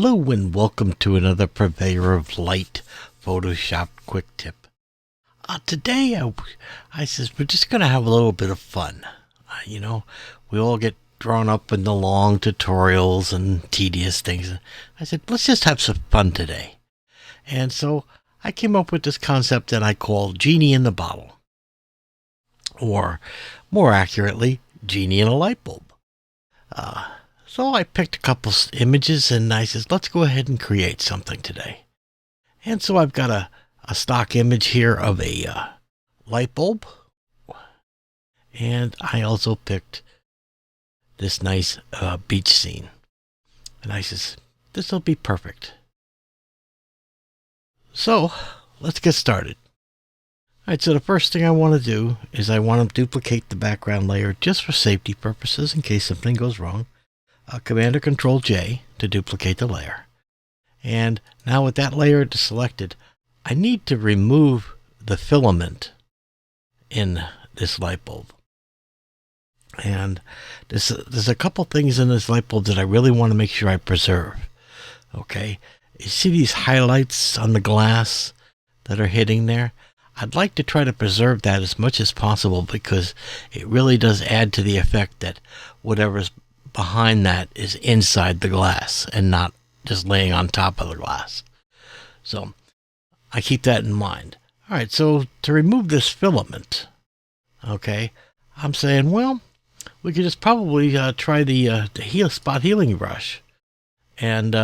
Hello and welcome to another Purveyor of Light Photoshop quick tip. Today I says we're just going to have a little bit of fun. We all get drawn up in the long tutorials and tedious things. I said, let's just have some fun today. And so I came up with this concept that I call Genie in the Bottle. Or more accurately, Genie in a light bulb. So I picked a couple images and I says, let's go ahead and create something today. And so I've got a stock image here of a light bulb. And I also picked this nice beach scene. And I says, this will be perfect. So let's get started. All right, so the first thing I want to do is I want to duplicate the background layer just for safety purposes in case something goes wrong. Command or Control J to duplicate the layer. And now with that layer selected, I need to remove the filament in this light bulb. And there's a couple things in this light bulb that I really want to make sure I preserve. Okay, you see these highlights on the glass that are hitting there? I'd like to try to preserve that as much as possible because it really does add to the effect that whatever's behind that is inside the glass and not just laying on top of the glass. So I keep that in mind. All right, so to remove this filament, okay, I'm saying, well, we could just probably try the spot healing brush and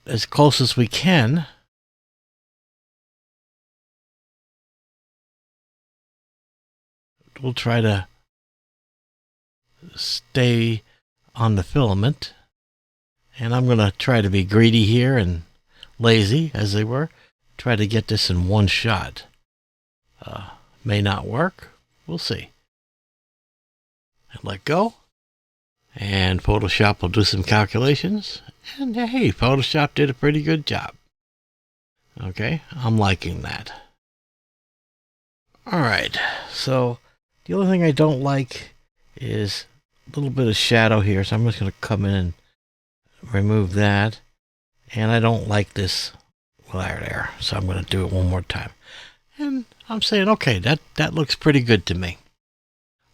as close as we can, we'll try to stay on the filament, and I'm going to try to be greedy here and lazy as they were, try to get this in one shot. May not work, we'll see. And let go, and Photoshop will do some calculations, and hey, Photoshop did a pretty good job. Okay, I'm liking that. Alright, so the only thing I don't like is a little bit of shadow here, so I'm just going to come in and remove that. And I don't like this layer there, so I'm going to do it one more time. And I'm saying, okay, that looks pretty good to me.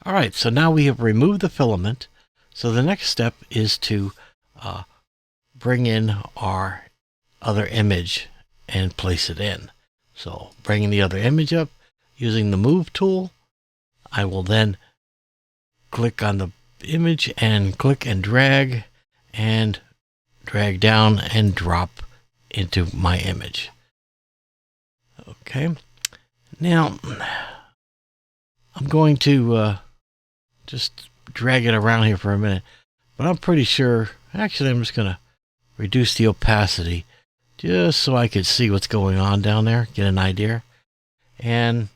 All right, so now we have removed the filament. So the next step is to bring in our other image and place it in. So bringing the other image up using the Move tool, I will then click on the image and click and drag down and drop into my image. Okay, now I'm going to just drag it around here for a minute, but I'm pretty sure, actually I'm just going to reduce the opacity just so I could see what's going on down there, get an idea. And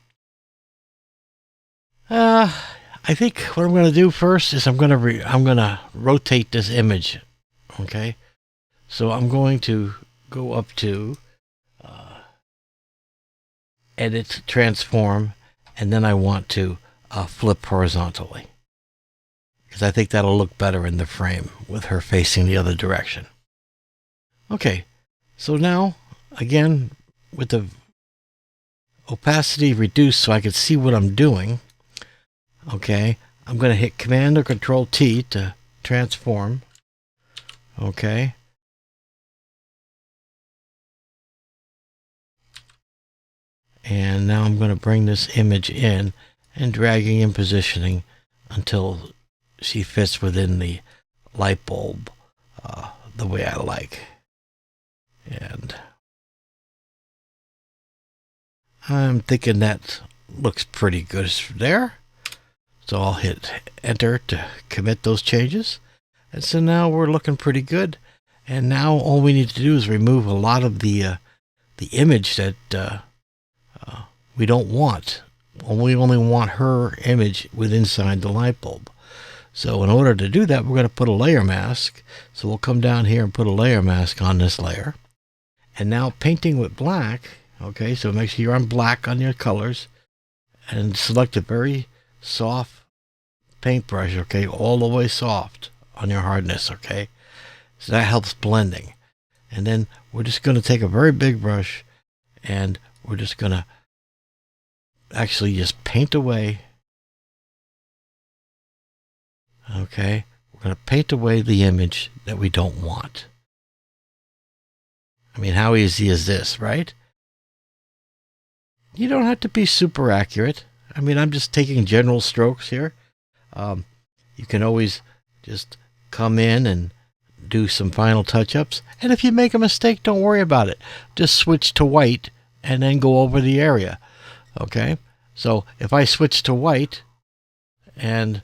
I think what I'm going to do first is I'm going to rotate this image. Okay, so I'm going to go up to Edit, Transform, and then I want to flip horizontally because I think that'll look better in the frame with her facing the other direction. Okay, so now again with the opacity reduced so I can see what I'm doing. Okay, I'm going to hit Command or Control T to transform. Okay. And now I'm going to bring this image in and dragging and positioning until she fits within the light bulb the way I like. And I'm thinking that looks pretty good there. So I'll hit Enter to commit those changes. And so now we're looking pretty good. And now all we need to do is remove a lot of the image that we don't want. We only want her image inside the light bulb. So in order to do that, we're going to put a layer mask. So we'll come down here and put a layer mask on this layer. And now painting with black. Okay, so make sure you're on black on your colors. And select a very soft paintbrush, okay, all the way soft on your hardness, okay, So that helps blending. And then we're just going to take a very big brush and we're just going to actually just paint away. Okay, we're going to paint away the image that we don't want. I mean, how easy is this, right? You don't have to be super accurate. I mean, I'm just taking general strokes here. You can always just come in and do some final touch-ups. And if you make a mistake, don't worry about it. Just switch to white and then go over the area. Okay? So if I switch to white and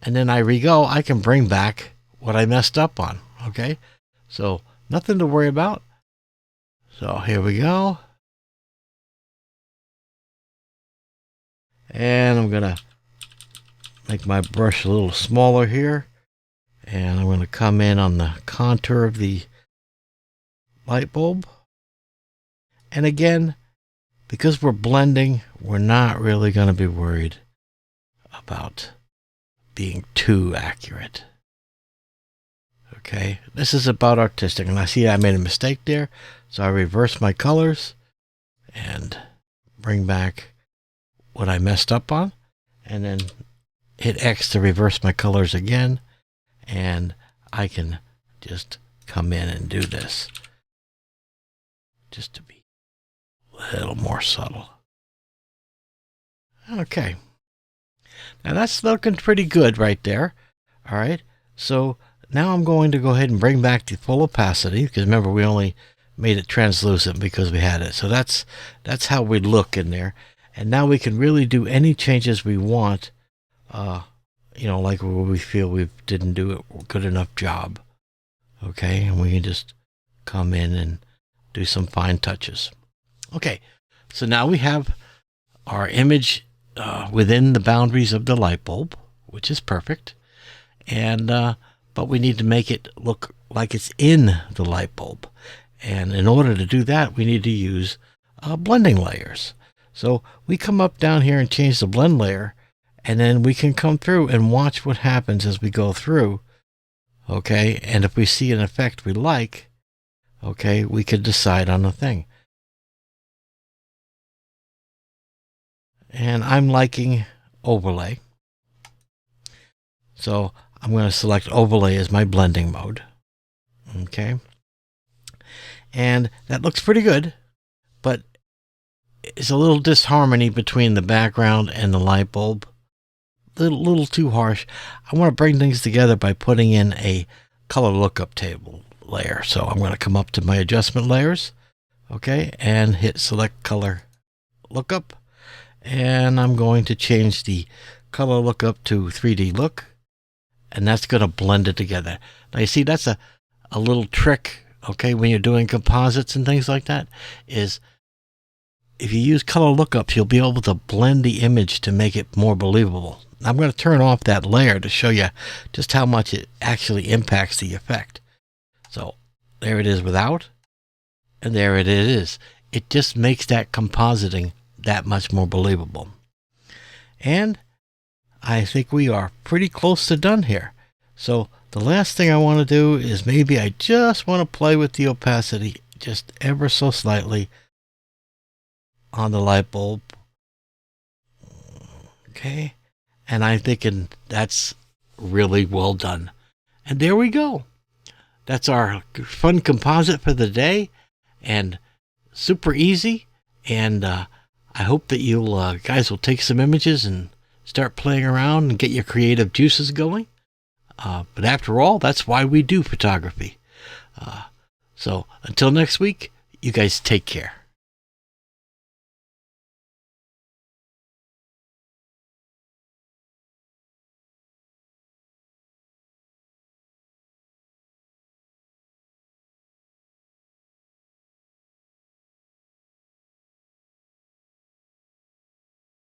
then I re-go, I can bring back what I messed up on. Okay? So nothing to worry about. So here we go. And I'm going to make my brush a little smaller here. And I'm going to come in on the contour of the light bulb. And again, because we're blending, we're not really going to be worried about being too accurate. Okay, this is about artistic. And I see I made a mistake there. So I reverse my colors and bring back what I messed up on. And then hit X to reverse my colors again. And I can just come in and do this just to be a little more subtle. Okay. Now that's looking pretty good right there. All right. So now I'm going to go ahead and bring back the full opacity, because remember we only made it translucent because we had it. So that's how we look in there. And now we can really do any changes we want. You know, like where we feel we didn't do a good enough job. Okay, and we can just come in and do some fine touches. Okay, so now we have our image within the boundaries of the light bulb, which is perfect. And but we need to make it look like it's in the light bulb. And in order to do that, we need to use blending layers. So we come up down here and change the blend layer. And then we can come through and watch what happens as we go through. Okay, and if we see an effect we like, okay, we could decide on a thing. And I'm liking overlay. So I'm going to select overlay as my blending mode. Okay. And that looks pretty good, but it's a little disharmony between the background and the light bulb. Little too harsh. I want to bring things together by putting in a color lookup table layer. So I'm going to come up to my adjustment layers, okay, and hit select color lookup. And I'm going to change the color lookup to 3D look, and that's going to blend it together. Now you see that's a little trick, okay, when you're doing composites and things like that, is if you use color lookups, you'll be able to blend the image to make it more believable. I'm going to turn off that layer to show you just how much it actually impacts the effect. So there it is without, and there it is. It just makes that compositing that much more believable. And I think we are pretty close to done here. So the last thing I want to do is maybe I just want to play with the opacity just ever so slightly on the light bulb. Okay. And I'm thinking that's really well done. And there we go. That's our fun composite for the day. And super easy. And I hope that you guys will take some images and start playing around and get your creative juices going. But after all, that's why we do photography. So until next week, you guys take care.